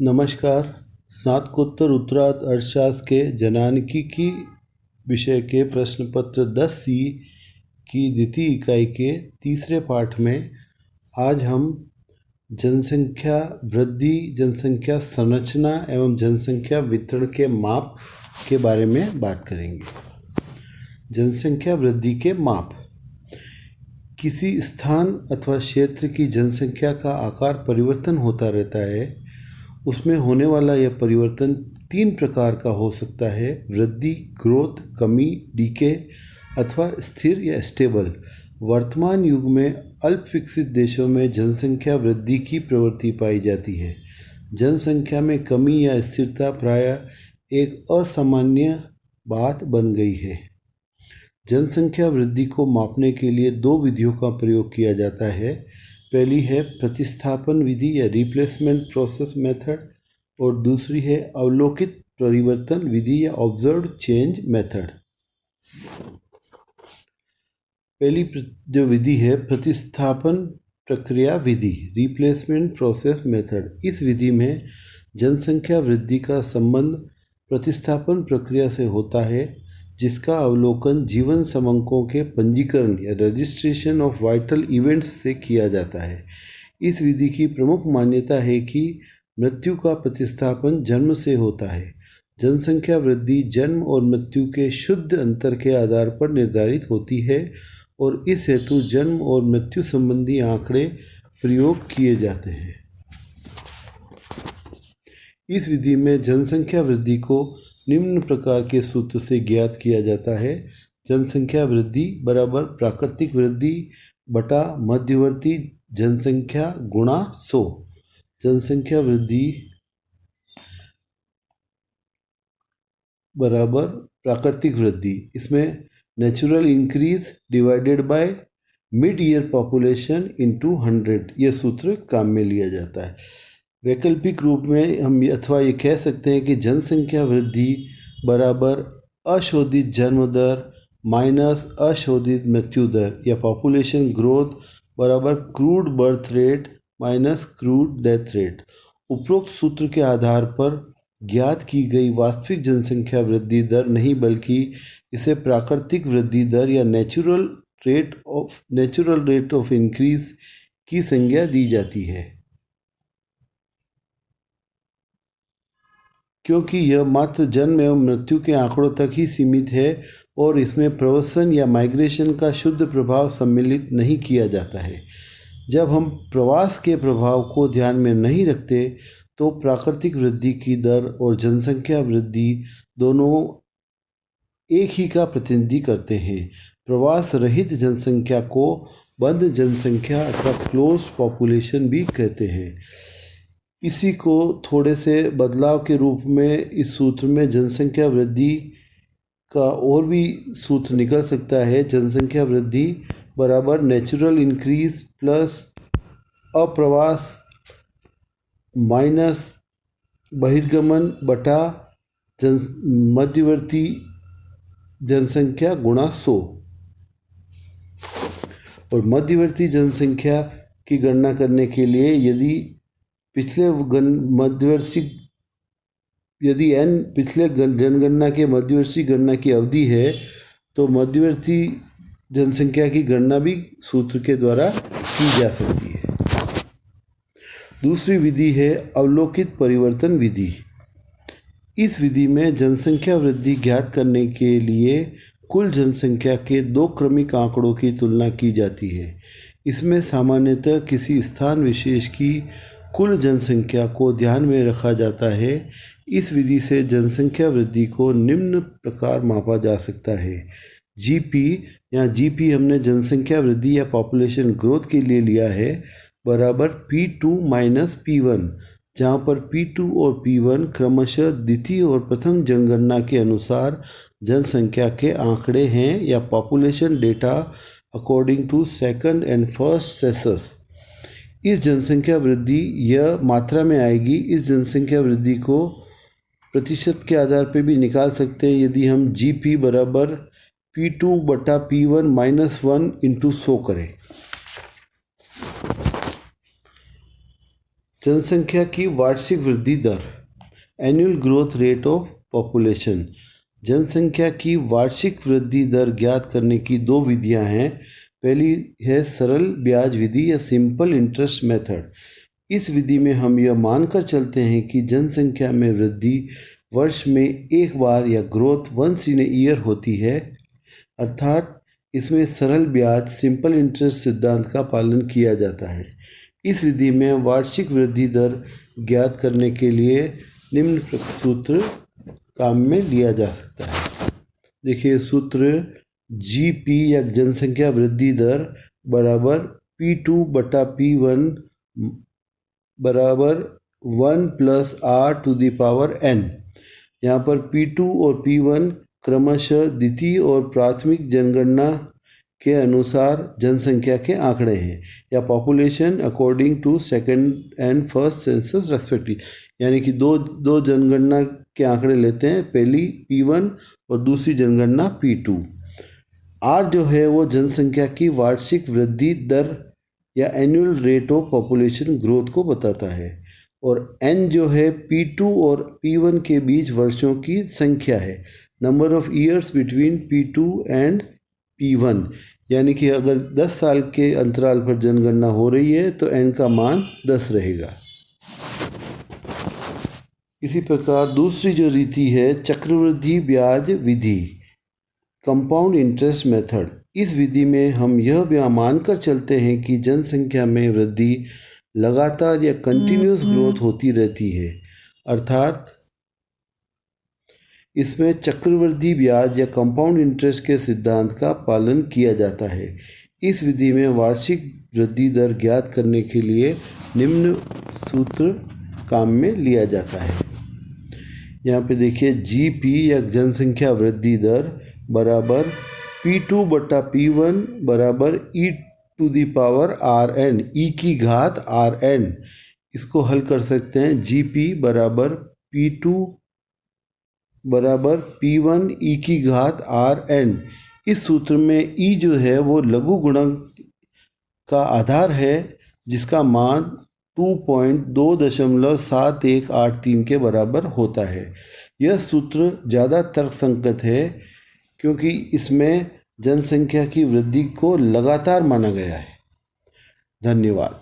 नमस्कार। स्नातकोत्तर उत्तरार्ध अर्थशास्त्र के जनानिकी विषय के प्रश्न पत्र 10C की द्वितीय इकाई के तीसरे पाठ में आज हम जनसंख्या वृद्धि, जनसंख्या संरचना एवं जनसंख्या वितरण के माप के बारे में बात करेंगे। जनसंख्या वृद्धि के माप। किसी स्थान अथवा क्षेत्र की जनसंख्या का आकार परिवर्तन होता रहता है। उसमें होने वाला यह परिवर्तन 3 प्रकार का हो सकता है: वृद्धि, ग्रोथ, कमी, डीके अथवा स्थिर या स्टेबल। वर्तमान युग में अल्प विकसित देशों में जनसंख्या वृद्धि की प्रवृत्ति पाई जाती है। जनसंख्या में कमी या स्थिरता प्रायः एक असामान्य बात बन गई है। जनसंख्या वृद्धि को मापने के लिए 2 विधियों का प्रयोग किया जाता है। पहली है प्रतिस्थापन विधि या रिप्लेसमेंट प्रोसेस मेथड और दूसरी है अवलोकित परिवर्तन विधि या ऑब्जर्व्ड चेंज मेथड। पहली जो विधि है प्रतिस्थापन प्रक्रिया विधि, रिप्लेसमेंट प्रोसेस मेथड। इस विधि में जनसंख्या वृद्धि का संबंध प्रतिस्थापन प्रक्रिया से होता है, जिसका अवलोकन जीवन समंकों के पंजीकरण या रजिस्ट्रेशन ऑफ वाइटल इवेंट्स से किया जाता है। इस विधि की प्रमुख मान्यता है कि मृत्यु का प्रतिस्थापन जन्म से होता है। जनसंख्या वृद्धि जन्म और मृत्यु के शुद्ध अंतर के आधार पर निर्धारित होती है और इस हेतु जन्म और मृत्यु संबंधी आंकड़े प्रयोग किए जाते हैं। इस विधि में जनसंख्या वृद्धि को निम्न प्रकार के सूत्र से ज्ञात किया जाता है: जनसंख्या वृद्धि बराबर प्राकृतिक वृद्धि बटा मध्यवर्ती जनसंख्या गुणा 100। जनसंख्या वृद्धि बराबर प्राकृतिक वृद्धि, इसमें natural increase divided by mid year population into 100 यह सूत्र काम में लिया जाता है। वैकल्पिक रूप में हम अथवा ये कह सकते हैं कि जनसंख्या वृद्धि बराबर अशोधित जन्म दर माइनस अशोधित मृत्यु दर या पॉपुलेशन ग्रोथ बराबर crude birth rate minus crude death rate. उपरोक्त सूत्र के आधार पर ज्ञात की गई वास्तविक जनसंख्या वृद्धि दर नहीं, बल्कि इसे प्राकृतिक वृद्धि दर या नेचुरल रेट ऑफ इंक्रीज की संज्ञा दी जाती है, क्योंकि यह मात्र जन्म एवं मृत्यु के आंकड़ों तक ही सीमित है और इसमें प्रवसन या माइग्रेशन का शुद्ध प्रभाव सम्मिलित नहीं किया जाता है। जब हम प्रवास के प्रभाव को ध्यान में नहीं रखते तो प्राकृतिक वृद्धि की दर और जनसंख्या वृद्धि दोनों एक ही का प्रतिनिधि करते हैं। प्रवास रहित जनसंख्या को बंद जनसंख्या अथवा क्लोज्ड पॉपुलेशन भी कहते हैं। इसी को थोड़े से बदलाव के रूप में इस सूत्र में जनसंख्या वृद्धि का और भी सूत्र निकल सकता है: जनसंख्या वृद्धि बराबर नेचुरल इंक्रीज प्लस अप्रवास माइनस बहिर्गमन बटा मध्यवर्ती जनसंख्या गुणा 100। और मध्यवर्ती जनसंख्या की गणना करने के लिए यदि n पिछले जनगणना के मध्यवर्ती गणना की अवधि है तो मध्यवर्ती जनसंख्या की गणना भी सूत्र के द्वारा की जा सकती है। दूसरी विधि है अवलोकित परिवर्तन विधि। इस विधि में जनसंख्या वृद्धि ज्ञात करने के लिए कुल जनसंख्या के 2 क्रमिक आंकड़ों की तुलना की जाती है। इसमें सामान्यतः किसी स्थान विशेष की कुल जनसंख्या को ध्यान में रखा जाता है। इस विधि से जनसंख्या वृद्धि को निम्न प्रकार मापा जा सकता है: जीपी, यहाँ जीपी हमने जनसंख्या वृद्धि या पॉपुलेशन ग्रोथ के लिए लिया है, बराबर P2 माइनस P1, जहाँ पर P2 और P1 क्रमशः द्वितीय और प्रथम जनगणना के अनुसार जनसंख्या के आंकड़े हैं या population data according to second and first census. इस जनसंख्या वृद्धि यह मात्रा में आएगी। इस जनसंख्या वृद्धि को प्रतिशत के आधार पर भी निकाल सकते हैं यदि हम GP बराबर P2 बटा P1 माइनस 1 इंटू 100 करें। जनसंख्या की वार्षिक वृद्धि दर, annual growth rate of population. जनसंख्या की वार्षिक वृद्धि दर ज्ञात करने की दो विधियां हैं। पहली है सरल ब्याज विधि या सिंपल इंटरेस्ट मेथड। इस विधि में हम यह मानकर चलते हैं कि जनसंख्या में वृद्धि वर्ष में एक बार या growth once in a year होती है, अर्थात इसमें सरल ब्याज सिंपल इंटरेस्ट सिद्धांत का पालन किया जाता है। इस विधि में वार्षिक वृद्धि दर ज्ञात करने के लिए निम्न सूत्र काम में लिया जा सकता है। देखिए सूत्र जीपी या जनसंख्या वृद्धि दर बराबर P2 बटा P1 बराबर 1 + r⁴n। यहाँ पर P2 और P1 क्रमशः द्वितीय और प्राथमिक जनगणना के अनुसार जनसंख्या के आंकड़े हैं, या population according to second and first census respective, यानी कि दो जनगणना के आंकड़े लेते हैं, पहली P1 और दूसरी जनगणना P2। R जो है वो जनसंख्या की वार्षिक वृद्धि दर या annual rate of population growth को बताता है, और N जो है P2 और P1 के बीच वर्षों की संख्या है, number of years between P2 and P1, यानी कि अगर 10 साल के अंतराल पर जनगणना हो रही है तो N का मान 10 रहेगा। इसी प्रकार दूसरी जो रीति है चक्रवृद्धि ब्याज विधि, कंपाउंड इंटरेस्ट मेथड। इस विधि में हम यह मानकर चलते हैं कि जनसंख्या में वृद्धि लगातार या कंटिन्यूस ग्रोथ होती रहती है, अर्थात इसमें चक्रवृद्धि ब्याज या कंपाउंड इंटरेस्ट के सिद्धांत का पालन किया जाता है। इस विधि में वार्षिक वृद्धि दर ज्ञात करने के लिए निम्न सूत्र काम में लिया जाता है। यहाँ पे देखिए जीपी या जनसंख्या वृद्धि दर बराबर P2 बटा P1 बराबर e⁴rn, e की घात rn। इसको हल कर सकते हैं। जीपी बराबर P2 बराबर P1 e की घात rn। इस सूत्र में e जो है वो लघु गुणक का आधार है, जिसका मान 2.7183 के बराबर होता है। यह सूत्र ज़्यादा तर्कसंगत है क्योंकि इसमें जनसंख्या की वृद्धि को लगातार माना गया है। धन्यवाद।